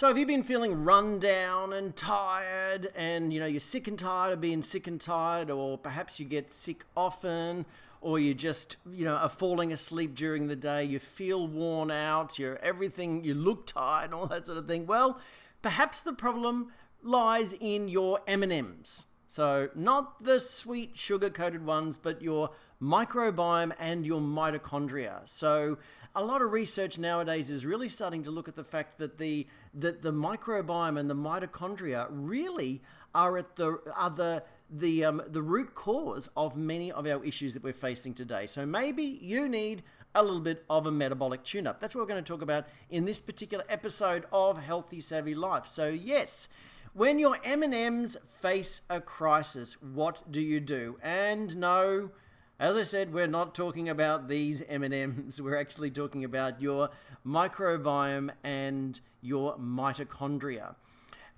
So have you been feeling run down and tired and, you're sick and tired of being sick and tired, or perhaps you get sick often, or you just, are falling asleep during the day, you feel worn out, you look tired and all that sort of thing? Well, perhaps the problem lies in your M&Ms. So not the sweet sugar-coated ones, but your microbiome and your mitochondria. So a lot of research nowadays is really starting to look at the fact that the microbiome and the mitochondria really are at the root cause of many of our issues that we're facing today. So maybe you need a little bit of a metabolic tune-up. That's what we're going to talk about in this particular episode of Healthy Savvy Life. So yes, when your M&Ms face a crisis, what do you do? And no, as I said, we're not talking about these M&Ms. We're actually talking about your microbiome and your mitochondria.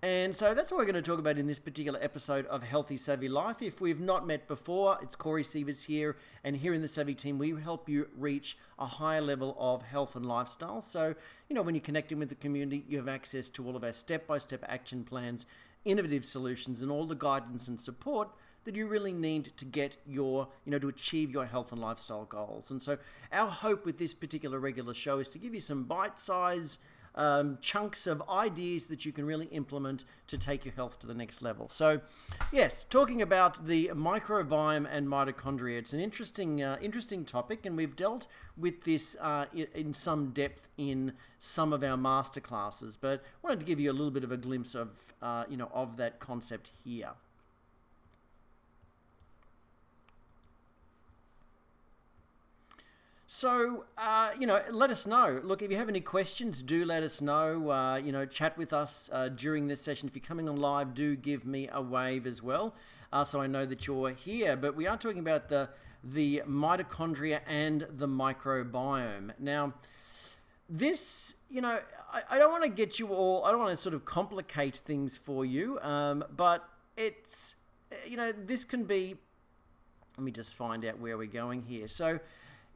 And so that's what we're going to talk about in this particular episode of Healthy Savvy Life. If we've not met before, it's Corey Sievers here, and here in the Savvy team, we help you reach a higher level of health and lifestyle. So, when you're connecting with the community, you have access to all of our step-by-step action plans, innovative solutions, and all the guidance and support that you really need to get your, to achieve your health and lifestyle goals. And so our hope with this particular regular show is to give you some bite-sized chunks of ideas that you can really implement to take your health to the next level. So, yes, talking about the microbiome and mitochondria, it's an interesting topic, and we've dealt with this in some depth in some of our masterclasses. But I wanted to give you a little bit of a glimpse of of that concept here. So, let us know. Look, if you have any questions, do let us know. Chat with us during this session. If you're coming on live, do give me a wave as well, so I know that you're here. But we are talking about the mitochondria and the microbiome. Now, this, I don't want to get you all, I don't want to sort of complicate things for you, but it's, this can be, let me just find out where we're going here. So,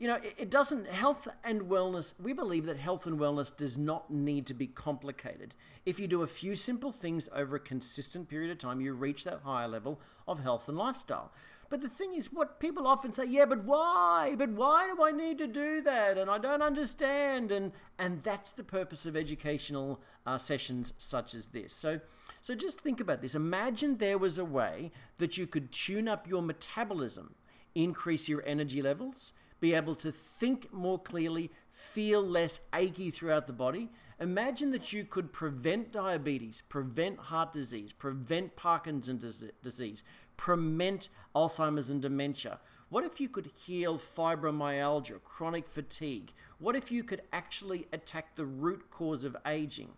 it doesn't, health and wellness, we believe that health and wellness does not need to be complicated. If you do a few simple things over a consistent period of time, you reach that higher level of health and lifestyle. But the thing is, what people often say, yeah, but why? But why do I need to do that? And I don't understand. And that's the purpose of educational sessions such as this. So just think about this. Imagine there was a way that you could tune up your metabolism, increase your energy levels, be able to think more clearly, feel less achy throughout the body. Imagine that you could prevent diabetes, prevent heart disease, prevent Parkinson's disease, prevent Alzheimer's and dementia. What if you could heal fibromyalgia, chronic fatigue? What if you could actually attack the root cause of aging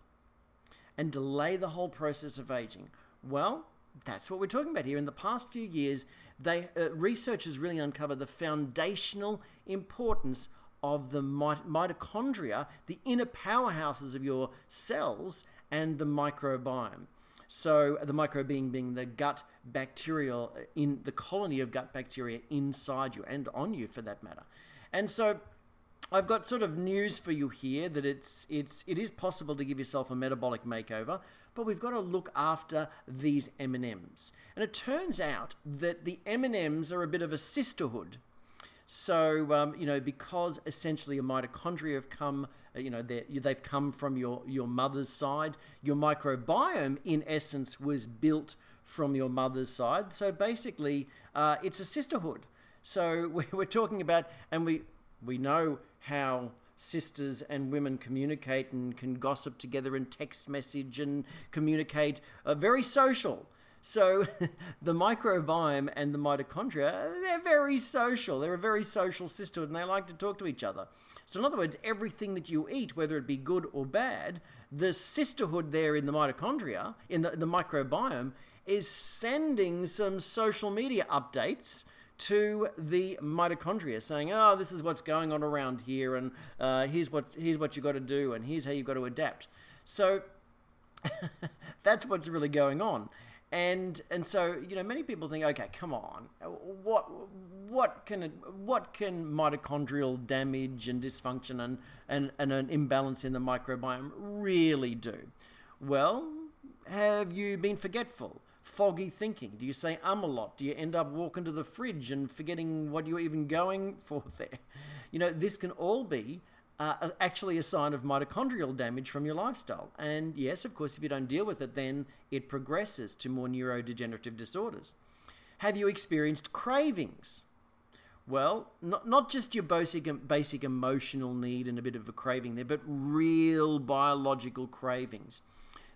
and delay the whole process of aging? Well, that's what we're talking about here. In the past few years, research has really uncovered the foundational importance of the mitochondria, the inner powerhouses of your cells, and the microbiome. So the microbiome being the gut bacterial, in the colony of gut bacteria inside you and on you for that matter. And so I've got sort of news for you here that it is possible to give yourself a metabolic makeover, but we've got to look after these M&Ms. And it turns out that the M&Ms are a bit of a sisterhood. So, because essentially your mitochondria have come, they've come from your mother's side. Your microbiome, in essence, was built from your mother's side. So basically, it's a sisterhood. So we're talking about, and we know how sisters and women communicate and can gossip together and text message and communicate, very social. So the microbiome and the mitochondria, they're very social. They're a very social sisterhood, and they like to talk to each other. So in other words, everything that you eat, whether it be good or bad, the sisterhood there in the mitochondria, in the microbiome, is sending some social media updates to the mitochondria, saying, oh, this is what's going on around here, and here's what you got to do, and here's how you've got to adapt. So that's what's really going on. And so, many people think, okay, come on, what can mitochondrial damage and dysfunction and an imbalance in the microbiome really do? Well, have you been forgetful? Foggy thinking? Do you say a lot? Do you end up walking to the fridge and forgetting what you were even going for there? This can all be actually a sign of mitochondrial damage from your lifestyle. And yes, of course, if you don't deal with it, then it progresses to more neurodegenerative disorders. Have you experienced cravings? Well, not just your basic emotional need and a bit of a craving there, but real biological cravings.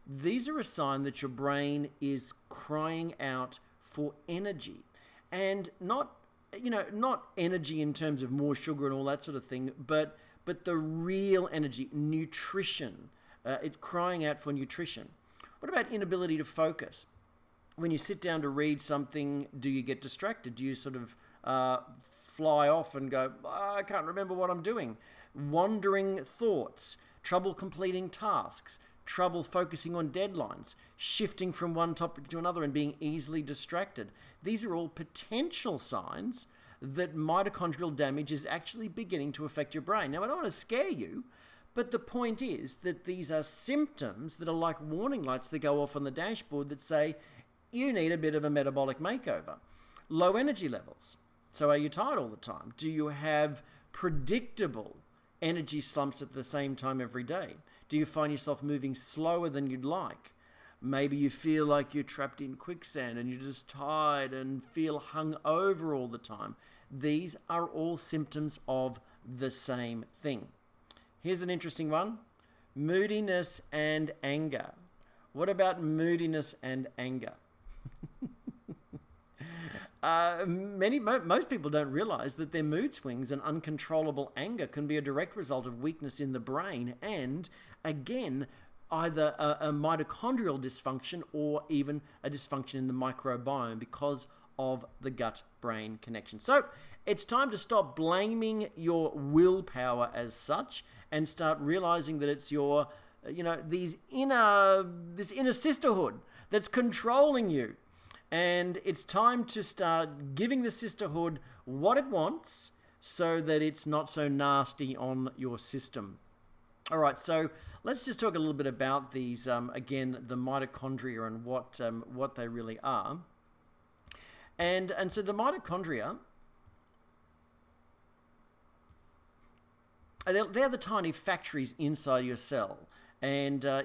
These are a sign that your brain is crying out for energy, and not energy in terms of more sugar and all that sort of thing, but the real energy, nutrition. It's crying out for nutrition. What about inability to focus? When you sit down to read something, do you get distracted? Do you sort of fly off and go, I can't remember what I'm doing? Wandering thoughts, trouble completing tasks, trouble focusing on deadlines, shifting from one topic to another and being easily distracted. These are all potential signs that mitochondrial damage is actually beginning to affect your brain. Now, I don't want to scare you, but the point is that these are symptoms that are like warning lights that go off on the dashboard that say you need a bit of a metabolic makeover. Low energy levels. So are you tired all the time? Do you have predictable energy slumps at the same time every day? Do you find yourself moving slower than you'd like? Maybe you feel like you're trapped in quicksand and you're just tired and feel hungover all the time. These are all symptoms of the same thing. Here's an interesting one. Moodiness and anger. What about moodiness and anger? Most people don't realize that their mood swings and uncontrollable anger can be a direct result of weakness in the brain and, again, either a mitochondrial dysfunction or even a dysfunction in the microbiome because of the gut-brain connection. So it's time to stop blaming your willpower as such and start realizing that it's your, this inner sisterhood that's controlling you. And it's time to start giving the sisterhood what it wants so that it's not so nasty on your system. All right, so let's just talk a little bit about these, again, the mitochondria and what they really are. And so the mitochondria, they're the tiny factories inside your cell. And, the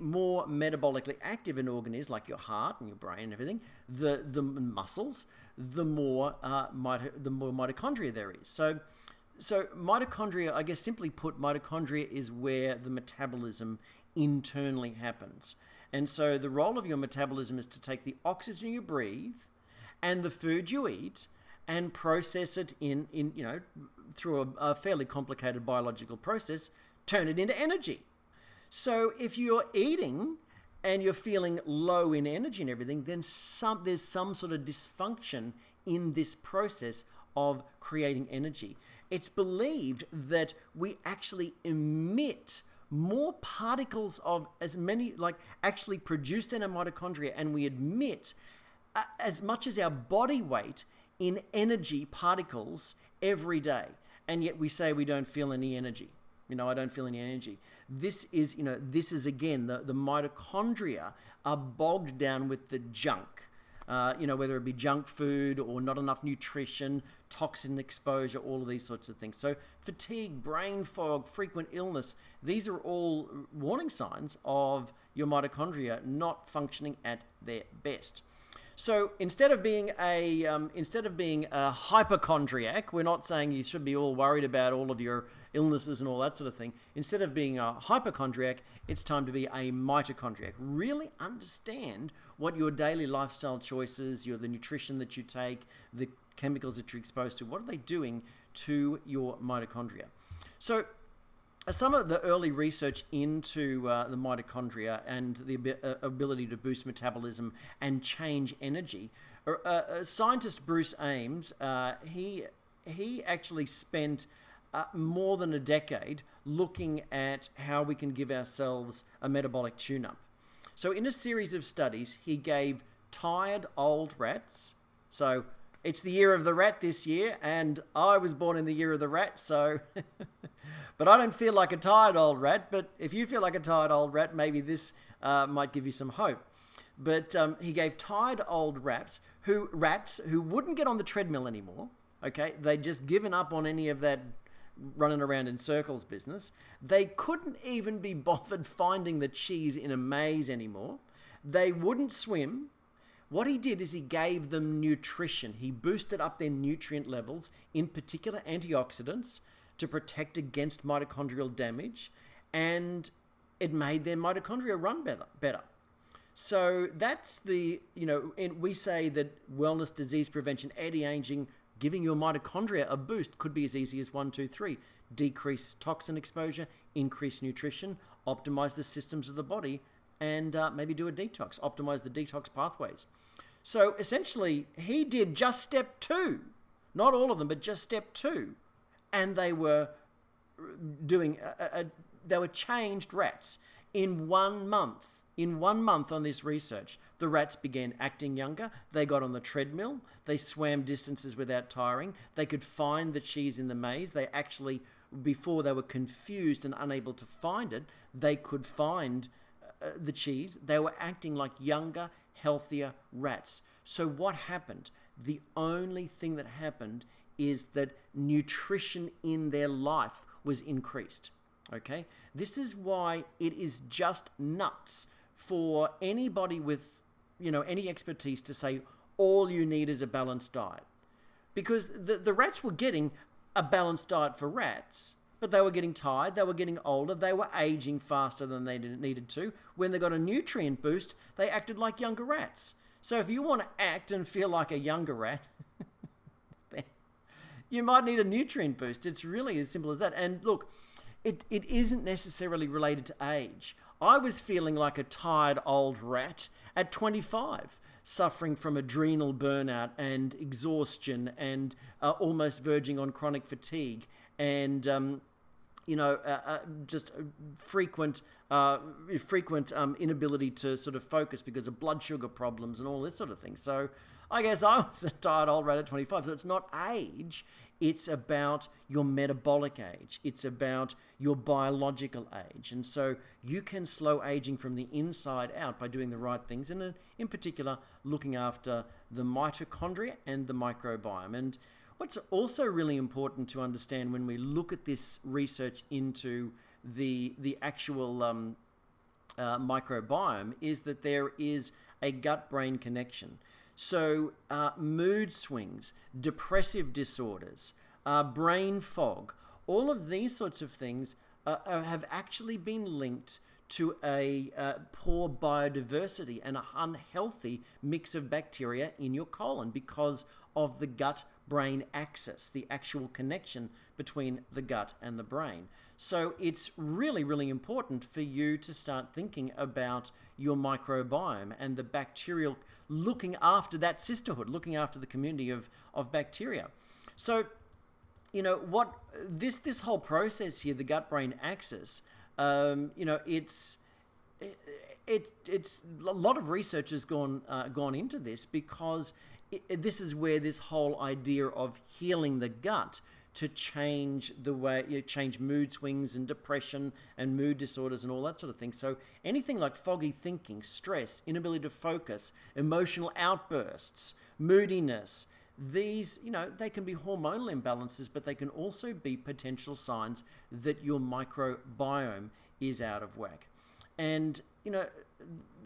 more metabolically active an organ is, like your heart and your brain and everything, the muscles, the more mitochondria there is. So mitochondria, I guess simply put, mitochondria is where the metabolism internally happens. And so the role of your metabolism is to take the oxygen you breathe and the food you eat and process it in through a fairly complicated biological process, turn it into energy. So if you're eating and you're feeling low in energy and everything, then there's some sort of dysfunction in this process of creating energy. It's believed that we actually emit more particles of as many, actually produced in our mitochondria, and we emit as much as our body weight in energy particles every day. And yet we say we don't feel any energy. I don't feel any energy. This is again, the mitochondria are bogged down with the junk, whether it be junk food or not enough nutrition, toxin exposure, all of these sorts of things. So fatigue, brain fog, frequent illness, these are all warning signs of your mitochondria not functioning at their best. So instead of being a hypochondriac, we're not saying you should be all worried about all of your illnesses and all that sort of thing. Instead of being a hypochondriac, it's time to be a mitochondriac. Really understand what your daily lifestyle choices, the nutrition that you take, the chemicals that you're exposed to, what are they doing to your mitochondria? So some of the early research into the mitochondria and the ability to boost metabolism and change energy, scientist Bruce Ames, he actually spent more than a decade looking at how we can give ourselves a metabolic tune-up. So in a series of studies, he gave tired old rats, so It's the year of the rat this year, and I was born in the year of the rat, so... But I don't feel like a tired old rat, but if you feel like a tired old rat, maybe this might give you some hope. But he gave tired old rats who wouldn't get on the treadmill anymore, okay? They'd just given up on any of that running around in circles business. They couldn't even be bothered finding the cheese in a maze anymore. They wouldn't swim. What he did is he gave them nutrition. He boosted up their nutrient levels, in particular antioxidants, to protect against mitochondrial damage, and it made their mitochondria run better. So that's the, we say that wellness, disease prevention, anti-aging, giving your mitochondria a boost could be as easy as 1, 2, 3. Decrease toxin exposure, increase nutrition, optimize the systems of the body, and maybe do a detox, optimize the detox pathways. So essentially, he did just step 2. Not all of them, but just step 2. And they were doing, they were changed rats in 1 month. In 1 month on this research, the rats began acting younger. They got on the treadmill. They swam distances without tiring. They could find the cheese in the maze. They actually, before they were confused and unable to find it, they could find the cheese. They were acting like younger, healthier rats. So what happened? The only thing that happened is that nutrition in their life was increased. Okay? This is why it is just nuts for anybody with, any expertise to say all you need is a balanced diet. Because the rats were getting a balanced diet for rats, but they were getting tired, they were getting older, they were aging faster than they needed to. When they got a nutrient boost, they acted like younger rats. So if you want to act and feel like a younger rat, you might need a nutrient boost. It's really as simple as that. And look, it isn't necessarily related to age. I was feeling like a tired old rat at 25, suffering from adrenal burnout and exhaustion and almost verging on chronic fatigue and, just frequent inability to sort of focus because of blood sugar problems and all this sort of thing. So I guess I was a tired old rat at 25. So it's not age. It's about your metabolic age. It's about your biological age. And so you can slow aging from the inside out by doing the right things, and in particular, looking after the mitochondria and the microbiome. And what's also really important to understand when we look at this research into the actual microbiome is that there is a gut-brain connection. So mood swings, depressive disorders, brain fog, all of these sorts of things have actually been linked to a poor biodiversity and an unhealthy mix of bacteria in your colon because of the gut-brain axis, the actual connection between the gut and the brain. So it's really, really important for you to start thinking about your microbiome and the bacterial, looking after that sisterhood, looking after the community of bacteria. So, what this whole process here, the gut-brain axis, it's a lot of research has gone into this because this is where this whole idea of healing the gut to change the way change mood swings and depression and mood disorders and all that sort of thing. So anything like foggy thinking, stress, inability to focus, emotional outbursts, moodiness, these, they can be hormonal imbalances, but they can also be potential signs that your microbiome is out of whack. And,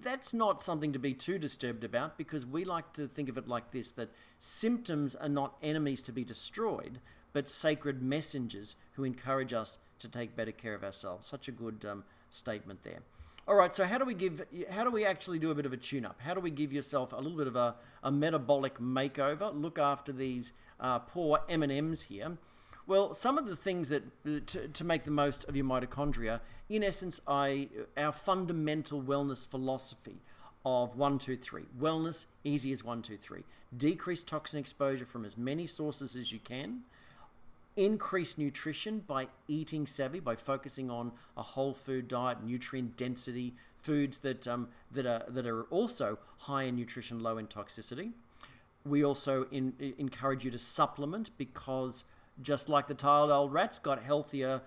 that's not something to be too disturbed about, because we like to think of it like this, that symptoms are not enemies to be destroyed, but sacred messengers who encourage us to take better care of ourselves. Such a good statement there. All right, so how do we actually do a bit of a tune-up? How do we give yourself a little bit of a metabolic makeover? Look after these poor M&Ms here. Well, some of the things that to make the most of your mitochondria, in essence, our fundamental wellness philosophy of 1, 2, 3. Wellness, easy as 1, 2, 3. Decrease toxin exposure from as many sources as you can. Increase nutrition by eating savvy, by focusing on a whole food diet, nutrient density, foods that are also high in nutrition, low in toxicity. we also encourage you to supplement, because just like the tired old rats got healthier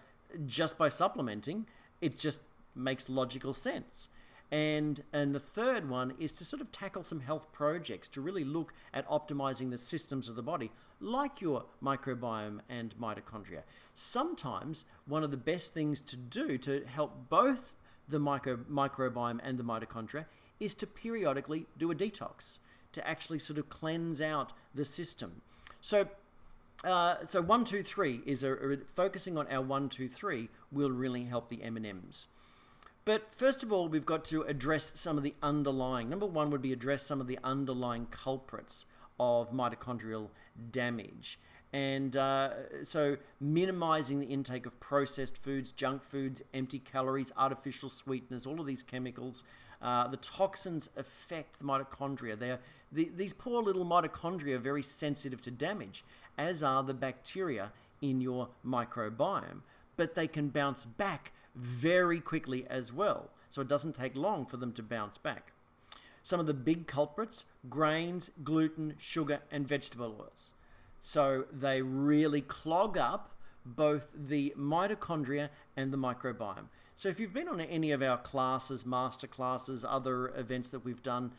just by supplementing, it just makes logical sense. And the third one is to sort of tackle some health projects to really look at optimizing the systems of the body, like your microbiome and mitochondria. Sometimes one of the best things to do to help both the microbiome and the mitochondria is to periodically do a detox, to actually sort of cleanse out the system. So 1, 2, 3 is focusing on our 1, 2, 3 will really help the M&Ms. But first of all, we've got to address some of the underlying. Number one would be address some of the underlying culprits of mitochondrial damage. And so minimizing the intake of processed foods, junk foods, empty calories, artificial sweeteners, all of these chemicals. The toxins affect the mitochondria. These poor little mitochondria are very sensitive to damage, as are the bacteria in your microbiome. But they can bounce back very quickly as well. So it doesn't take long for them to bounce back. Some of the big culprits: grains, gluten, sugar, and vegetable oils. So they really clog up both the mitochondria and the microbiome. So if you've been on any of our classes, master classes, other events that we've done,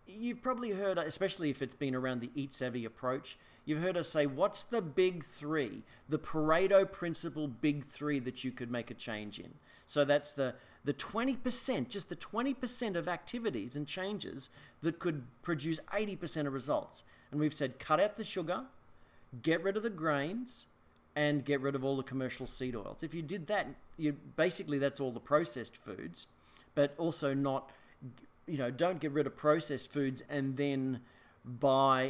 you've probably heard, especially if it's been around the Eat Savvy approach, you've heard us say, what's the big three, the Pareto principle big three that you could make a change in? So that's the 20%, just the 20% of activities and changes that could produce 80% of results. And we've said, cut out the sugar, get rid of the grains, and get rid of all the commercial seed oils. If you did that, basically that's all the processed foods, but also not, don't get rid of processed foods and then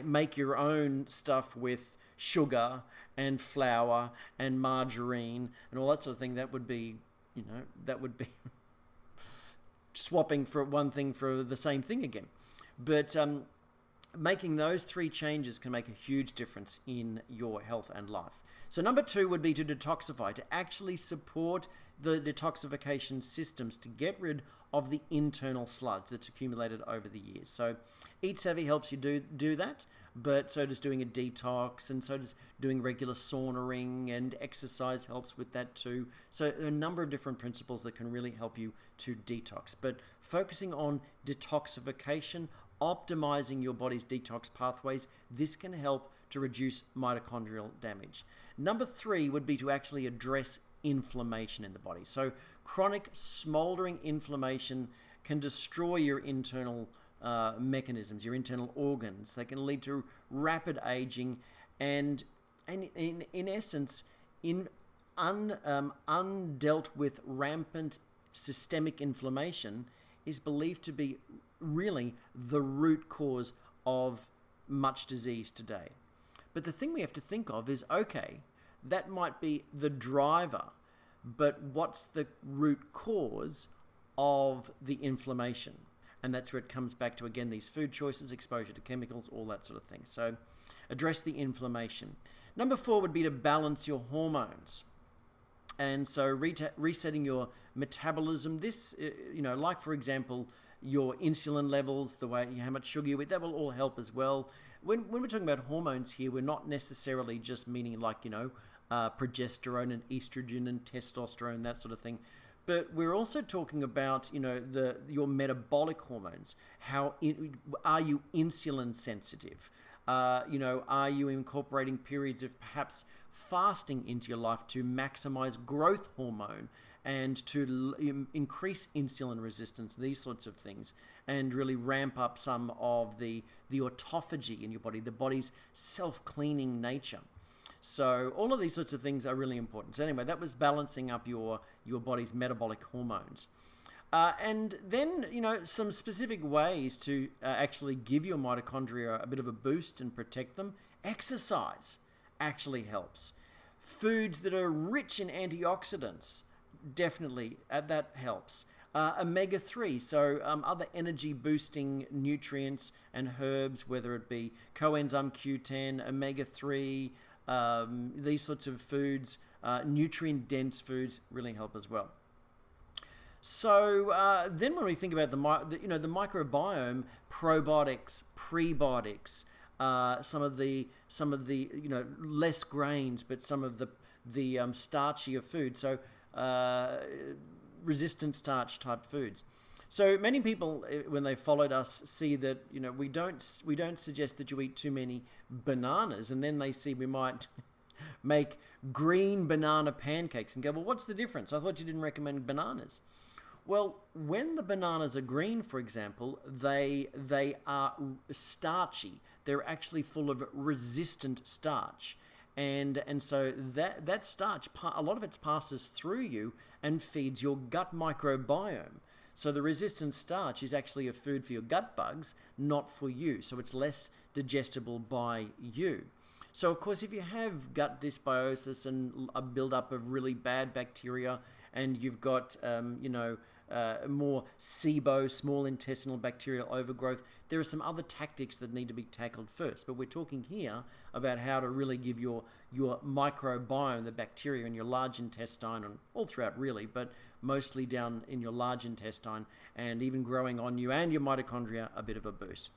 make your own stuff with sugar and flour and margarine and all that sort of thing. That would be swapping for one thing for the same thing again. But making those three changes can make a huge difference in your health and life. So number 2 would be to detoxify, to actually support the detoxification systems to get rid of the internal sludge that's accumulated over the years. So Eat Savvy helps you do that, but so does doing a detox, and so does doing regular saunaing, and exercise helps with that too. So there are a number of different principles that can really help you to detox. But focusing on detoxification, optimizing your body's detox pathways, this can help to reduce mitochondrial damage. Number 3 would be to actually address inflammation in the body. So chronic smoldering inflammation can destroy your internal mechanisms, your internal organs. They can lead to rapid aging, and in essence, undealt with rampant systemic inflammation is believed to be really the root cause of much disease today. But the thing we have to think of is, okay, that might be the driver, but what's the root cause of the inflammation? And that's where it comes back to, again, these food choices, exposure to chemicals, all that sort of thing. So address the inflammation. Number 4 would be to balance your hormones. And so resetting your metabolism, this, like for example, your insulin levels, how much sugar you eat, that will all help as well. When we're talking about hormones here, we're not necessarily just meaning progesterone and estrogen and testosterone, that sort of thing. But we're also talking about, your metabolic hormones. Are you insulin sensitive? Are you incorporating periods of perhaps fasting into your life to maximize growth hormone and to increase insulin resistance, these sorts of things, and really ramp up some of the autophagy in your body, the body's self-cleaning nature. So all of these sorts of things are really important. So anyway, that was balancing up your body's metabolic hormones. And then, some specific ways to actually give your mitochondria a bit of a boost and protect them. Exercise actually helps. Foods that are rich in antioxidants, definitely, that helps. Omega-3, so other energy-boosting nutrients and herbs, whether it be coenzyme Q10, omega-3, these sorts of foods, nutrient-dense foods really help as well. So then when we think about the microbiome, probiotics, prebiotics, some of the less grains, but some of the starchier food. So resistant starch type foods. So many people, when they followed us, see that we don't suggest that you eat too many bananas, and then they see we might make green banana pancakes and go, well, what's the difference? I thought you didn't recommend bananas. Well, when the bananas are green, for example, they are starchy. They're actually full of resistant starch. And so that starch, a lot of it passes through you and feeds your gut microbiome. So the resistant starch is actually a food for your gut bugs, not for you. So it's less digestible by you. So of course, if you have gut dysbiosis and a buildup of really bad bacteria, and you've got more SIBO, small intestinal bacterial overgrowth, there are some other tactics that need to be tackled first. But we're talking here about how to really give your microbiome, the bacteria in your large intestine, and all throughout really, but mostly down in your large intestine and even growing on you and your mitochondria, a bit of a boost.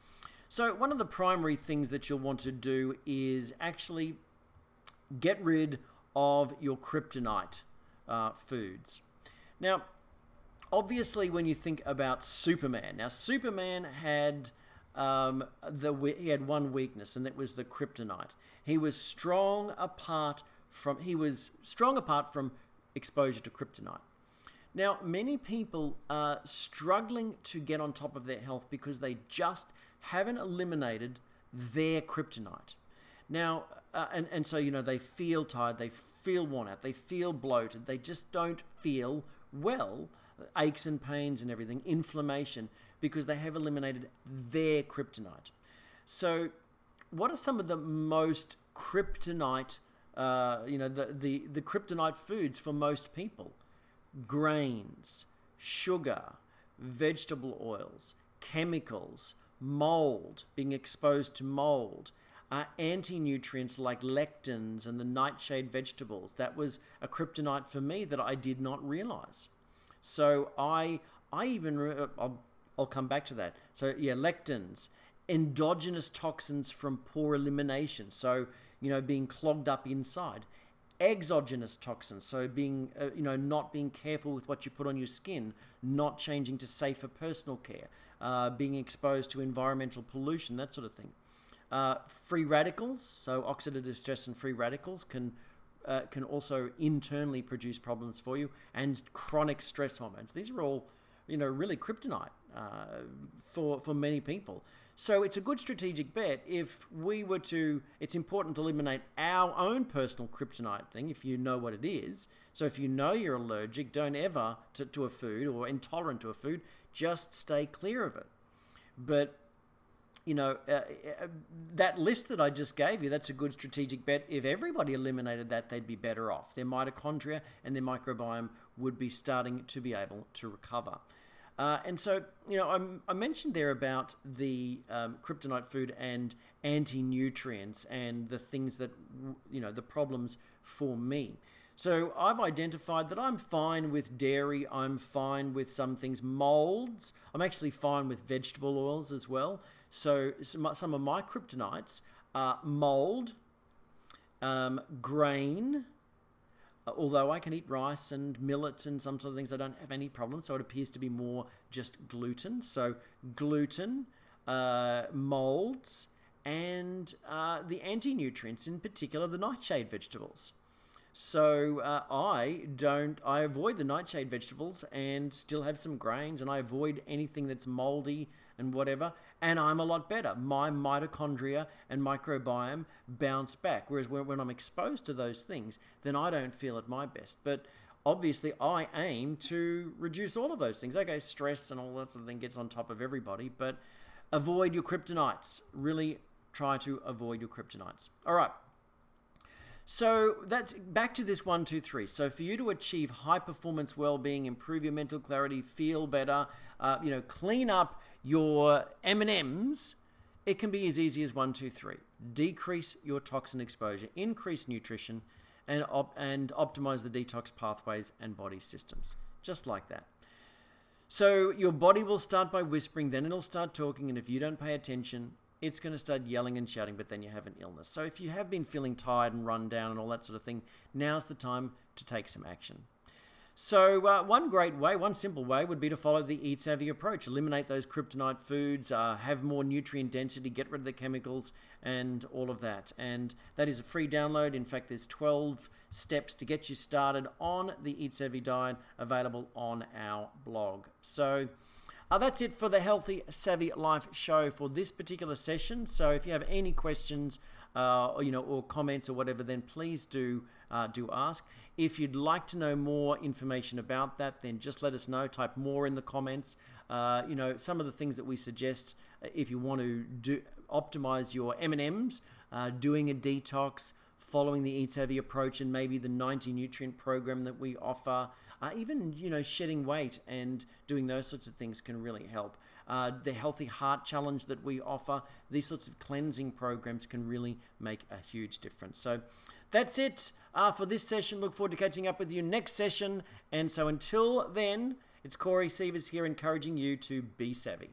So one of the primary things that you'll want to do is actually get rid of your kryptonite foods. Now, obviously, when you think about Superman, from he had one weakness, and that was the kryptonite. He was strong apart from exposure to kryptonite. Now, many people are struggling to get on top of their health because they just haven't eliminated their kryptonite. Now, and so they feel tired, they feel worn out, they feel bloated, they just don't feel well. Aches and pains and everything, inflammation, because they have eliminated their kryptonite. So what are some of the most kryptonite, the kryptonite foods for most people? Grains, sugar, vegetable oils, chemicals, mold, being exposed to mold, anti-nutrients like lectins and the nightshade vegetables. That was a kryptonite for me that I did not realize. So I'll come back to that. So yeah, lectins, endogenous toxins from poor elimination. So, being clogged up inside. Exogenous toxins. So being, not being careful with what you put on your skin, not changing to safer personal care, being exposed to environmental pollution, that sort of thing. Free radicals. So oxidative stress and free radicals can also internally produce problems for you, and chronic stress hormones. These are all, really kryptonite for many people. So it's a good strategic bet if we were to, it's important to eliminate our own personal kryptonite thing if you know what it is. So if you know you're allergic, don't ever to a food or intolerant to a food, just stay clear of it. But that list that I just gave you, that's a good strategic bet. If everybody eliminated that, they'd be better off. Their mitochondria and their microbiome would be starting to be able to recover. And so, I mentioned there about the kryptonite food and anti-nutrients and the things that, the problems for me. So I've identified that I'm fine with dairy. I'm fine with some things, molds. I'm actually fine with vegetable oils as well. So some of my kryptonites are mold, grain, although I can eat rice and millet and some sort of things, I don't have any problem. So it appears to be more just gluten. So gluten, molds, and the anti-nutrients, in particular the nightshade vegetables. So I avoid the nightshade vegetables and still have some grains, and I avoid anything that's moldy and whatever, and I'm a lot better. My mitochondria and microbiome bounce back, whereas when I'm exposed to those things, then I don't feel at my best. But obviously I aim to reduce all of those things. Okay, stress and all that sort of thing gets on top of everybody, but avoid your kryptonites. Really try to avoid your kryptonites. All right. So that's back to this 1, 2, 3. So for you to achieve high performance well-being, improve your mental clarity, feel better, clean up your M&Ms, it can be as easy as 1, 2, 3. Decrease your toxin exposure, increase nutrition, and optimize the detox pathways and body systems, just like that. So your body will start by whispering, then it'll start talking, and if you don't pay attention, it's going to start yelling and shouting, but then you have an illness. So if you have been feeling tired and run down and all that sort of thing, now's the time to take some action. So one simple way would be to follow the Eat Savvy approach. Eliminate those kryptonite foods, have more nutrient density, get rid of the chemicals and all of that. And that is a free download. In fact, there's 12 steps to get you started on the Eat Savvy diet available on our blog. So that's it for the Healthy Savvy Life show for this particular session. So if you have any questions or comments or whatever, then please do ask. If you'd like to know more information about that, then just let us know. Type more in the comments. Some of the things that we suggest if you want to optimize your M&Ms, doing a detox, following the Eat Savvy approach, and maybe the 90 nutrient program that we offer. Even shedding weight and doing those sorts of things can really help. The Healthy Heart Challenge that we offer, these sorts of cleansing programs can really make a huge difference. So that's it for this session. Look forward to catching up with you next session. And so until then, it's Corey Sievers here encouraging you to be savvy.